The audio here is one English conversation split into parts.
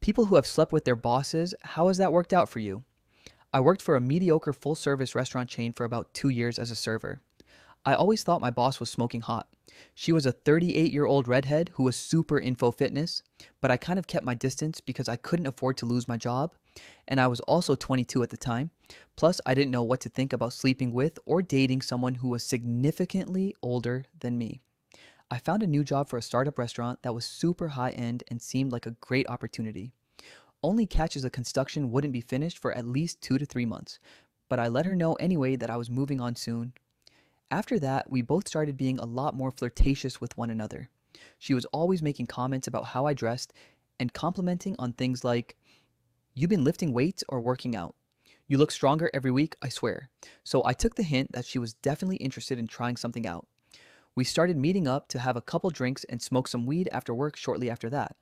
People who have slept with their bosses, how has that worked out for you? I worked for a mediocre full service restaurant chain for about 2 years as a server. I always thought my boss was smoking hot. She was a 38-year-old redhead who was super info fitness, but I kind of kept my distance because I couldn't afford to lose my job, and I was also 22 at the time. Plus, I didn't know what to think about sleeping with or dating someone who was significantly older than me. I found a new job for a startup restaurant that was super high end and seemed like a great opportunity. Only catch is the construction wouldn't be finished for at least 2 to 3 months, but I let her know anyway that I was moving on soon. After that, we both started being a lot more flirtatious with one another. She was always making comments about how I dressed and complimenting on things like, "You been lifting weights or working out? You look stronger every week, I swear." So I took the hint that she was definitely interested in trying something out. We started meeting up to have a couple drinks and smoke some weed after work shortly after that.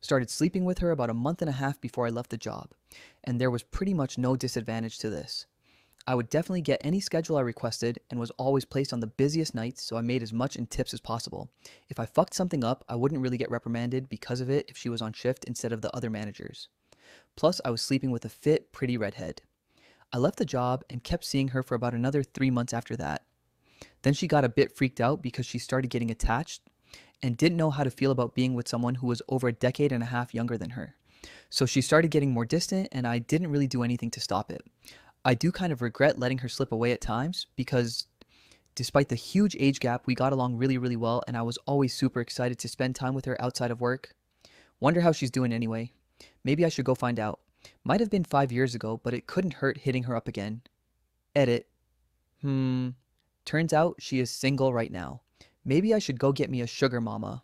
Started sleeping with her about a month and a half before I left the job, and there was pretty much no disadvantage to this. I would definitely get any schedule I requested and was always placed on the busiest nights, so I made as much in tips as possible. If I fucked something up, I wouldn't really get reprimanded because of it if she was on shift instead of the other managers. Plus, I was sleeping with a fit, pretty redhead. I left the job and kept seeing her for about another 3 months after that. Then she got a bit freaked out because she started getting attached and didn't know how to feel about being with someone who was over a decade and a half younger than her. So she started getting more distant, and I didn't really do anything to stop it. I do kind of regret letting her slip away at times because despite the huge age gap, we got along really, really well, and I was always super excited to spend time with her outside of work. Wonder how she's doing anyway. Maybe I should go find out. Might have been 5 years ago, but it couldn't hurt hitting her up again. Edit. Turns out she is single right now. Maybe I should go get me a sugar mama.